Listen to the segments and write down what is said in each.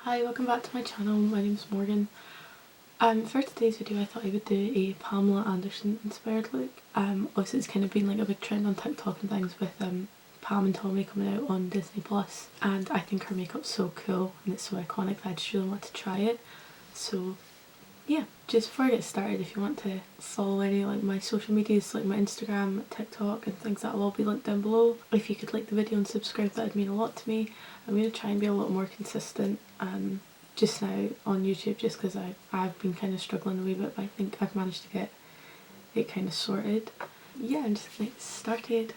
Hi, welcome back to my channel. My name's Morgan. For today's video I thought I would do a Pamela Anderson inspired look. Obviously it's kind of been like a big trend on TikTok and things with Pam and Tommy coming out on Disney Plus, and I think her makeup's so cool and it's so iconic that I just really want to try it. So yeah, just before I get started, if you want to follow any like my social medias, like my Instagram, TikTok and things, that'll all be linked down below. If you could like the video and subscribe, that would mean a lot to me. I'm going to try and be a lot more consistent just now on YouTube, just because I've been kind of struggling a wee bit, but I think I've managed to get it kind of sorted. Yeah, I'm just going to get started.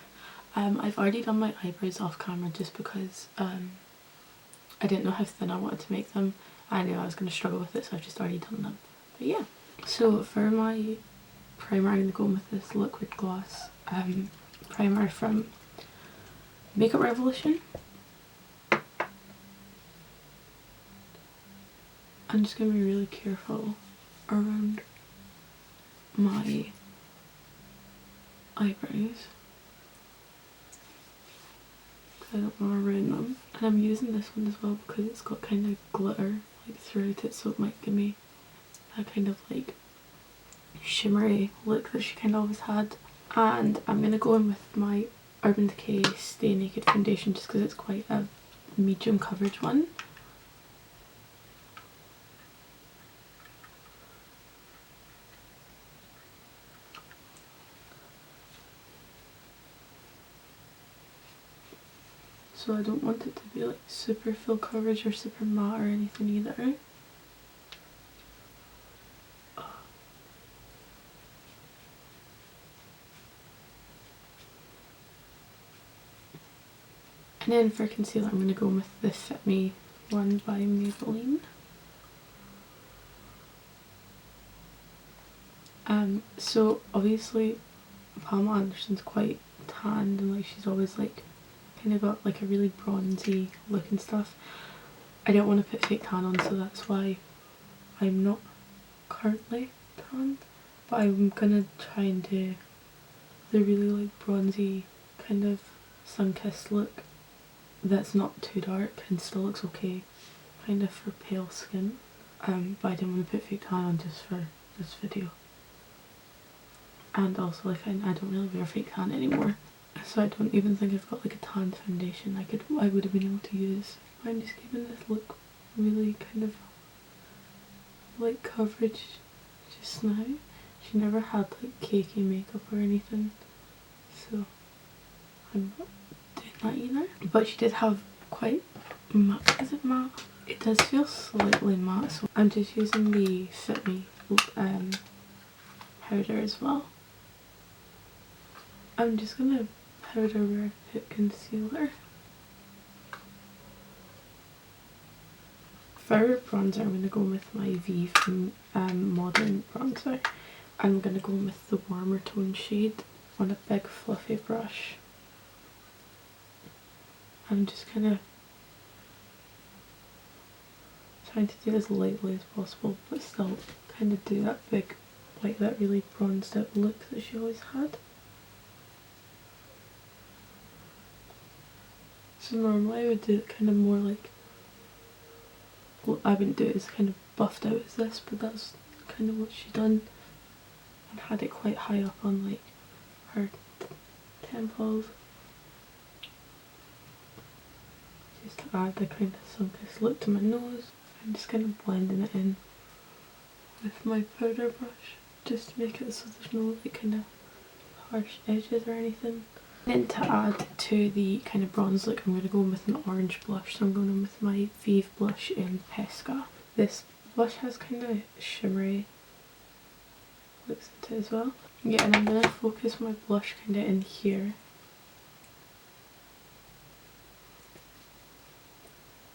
I've already done my eyebrows off camera just because I didn't know how thin I wanted to make them. I knew I was going to struggle with it, so I've just already done them. But yeah, so for my primer I'm going to go in with this liquid gloss primer from Makeup Revolution. I'm just going to be really careful around my eyebrows because I don't want to ruin them. And I'm using this one as well because it's got kind of glitter like throughout it, so it might give me that kind of like shimmery look that she kind of always had. And I'm going to go in with my Urban Decay Stay Naked foundation just because it's quite a medium coverage one. So I don't want it to be like super full coverage or super matte or anything either. And then for concealer I'm going to go with the Fit Me one by Maybelline. So obviously Pamela Anderson's quite tanned and like she's always like kind of got like a really bronzy look and stuff. I don't want to put fake tan on, so that's why I'm not currently tanned, but I'm gonna try and do the really like bronzy kind of sun-kissed look that's not too dark and still looks okay kind of for pale skin. But I didn't want to put fake tan on just for this video. And also like I don't really wear fake tan anymore, so I don't even think I've got like a tan foundation I would have been able to use. I'm just giving this look really kind of light coverage just now. She never had like cakey makeup or anything, so I'm not doing that either. But she did have quite matte. Is it matte? It does feel slightly matte, so I'm just using the Fit Me powder as well. I'm just gonna powder where I put concealer. For bronzer I'm gonna go with my Vieve Morden bronzer. I'm gonna go with the warmer tone shade on a big fluffy brush. I'm just kind of trying to do it as lightly as possible, but still kind of do that big, like that really bronzed out look that she always had. So normally I would do it kind of more like, well, I wouldn't do it as kind of buffed out as this, but that's kind of what she done, and had it quite high up on like her temples, just to add the kind of sun-kissed look to my nose. I'm just kind of blending it in with my powder brush just to make it so there's no like kind of harsh edges or anything. Then to add to the kind of bronze look I'm going to go in with an orange blush, so I'm going in with my Vieve blush in Pesca. This blush has kind of shimmery looks into it as well. Yeah, and I'm going to focus my blush kind of in here.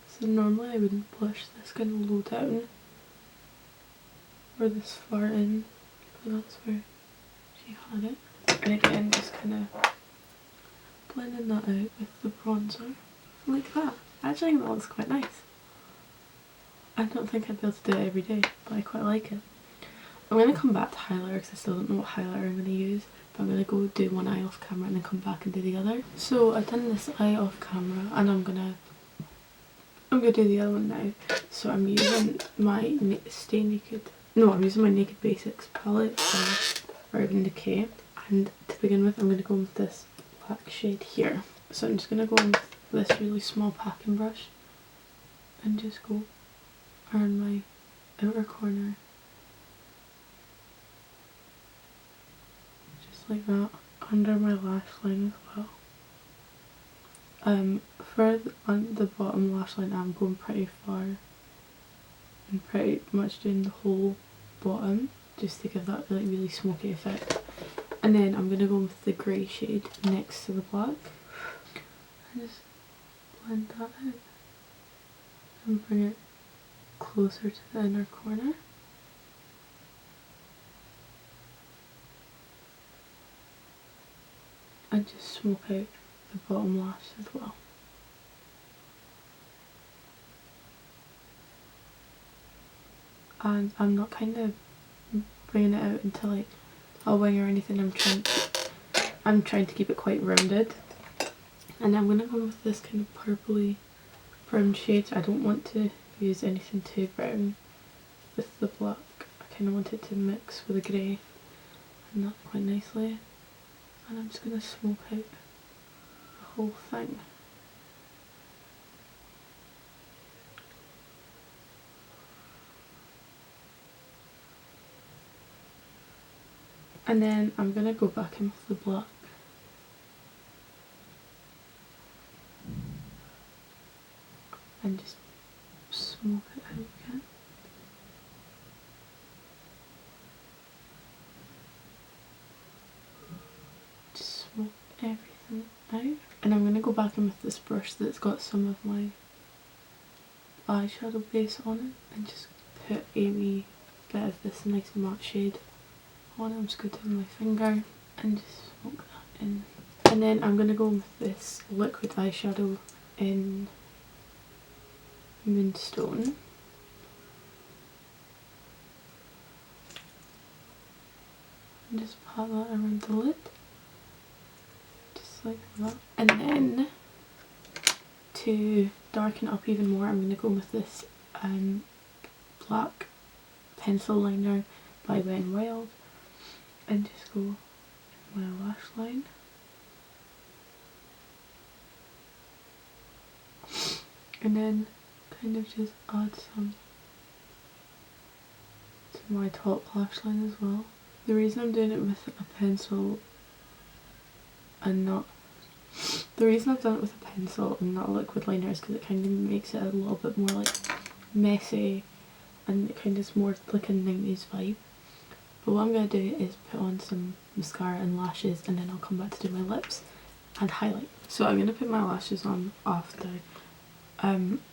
So normally I wouldn't blush this kind of low down or this far in, but that's where she had it. And again just kind of blending that out with the bronzer like that. Actually I think that looks quite nice. I don't think I'd be able to do it every day, but I quite like it. I'm going to come back to highlighter because I still don't know what highlighter I'm going to use, but I'm going to go do one eye off camera and then come back and do the other. So I've done this eye off camera and I'm going to I'm going to do the other one now. So I'm using my Stay Naked, no, I'm using my Naked Basics palette or even Decay. And to begin with, I'm going to go in with this black shade here. So I'm just going to go in with this really small packing brush and just go around my outer corner. Just like that, under my lash line as well. On the bottom lash line, I'm going pretty far and pretty much doing the whole bottom just to give that like really smoky effect. And then I'm going to go with the grey shade next to the black and just blend that out and bring it closer to the inner corner. And just smoke out the bottom lash as well. And I'm not kind of bringing it out into like a wing or anything. I'm trying to keep it quite rounded. And I'm gonna go with this kind of purpley brown shade. I don't want to use anything too brown with the black. I kind of want it to mix with the grey and that quite nicely. And I'm just gonna smoke out the whole thing. And then I'm going to go back in with the black. And just smoke it out again. Just smoke everything out. And I'm going to go back in with this brush that's got some of my eyeshadow base on it and just put a wee bit of this nice matte shade on it. I'm just going to take my finger and just smoke that in. And then I'm going to go with this liquid eyeshadow in Moonstone. And just pat that around the lid. Just like that. And then to darken it up even more, I'm going to go with this black pencil liner by Wet n Wild and just go in my lash line. And then kind of just add some to my top lash line as well. The reason I'm doing it with a pencil and not a liquid liner is because it kind of makes it a little bit more like messy and it kind of is more like a 90s vibe. But what I'm going to do is put on some mascara and lashes and then I'll come back to do my lips and highlight. So I'm going to put my lashes on after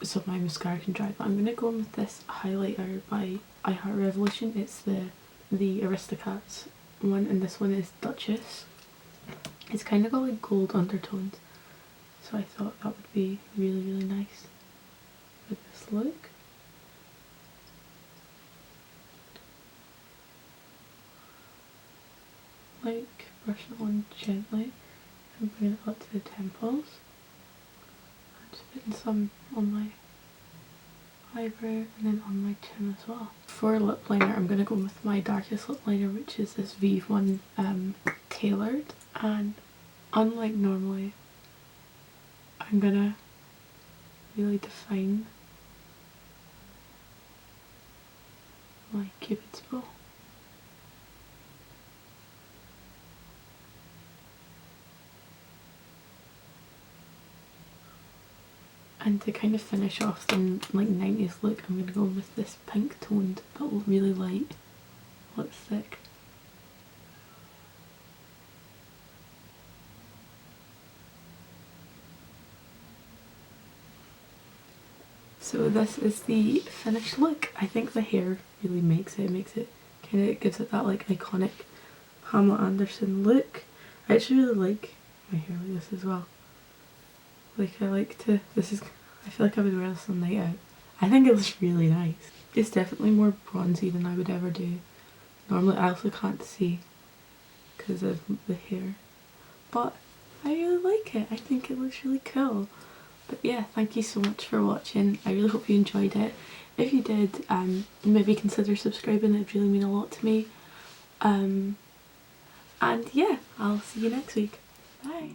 so my mascara can dry, but I'm going to go in with this highlighter by I Heart Revolution. It's the Aristocats one and this one is Dutchess. It's kind of got like gold undertones, so I thought that would be really nice with this look. Like brushing it on gently and bring it up to the temples. I'm just putting some on my eyebrow and then on my chin as well. For lip liner, I'm going to go with my darkest lip liner, which is this Vieve one, Tailored. And unlike normally, I'm going to really define my Cupid's bow. And to kind of finish off the like 90s look, I'm going to go with this pink toned but really light lipstick. So this is the finished look. I think the hair really makes it kind of gives it that like iconic Pamela Anderson look. I actually really like my hair like this as well. Like I feel like I would wear this on night out. I think it looks really nice. It's definitely more bronzy than I would ever do. Normally I also can't see because of the hair. But I really like it. I think it looks really cool. But yeah, thank you so much for watching. I really hope you enjoyed it. If you did, maybe consider subscribing, it would really mean a lot to me. And yeah, I'll see you next week. Bye!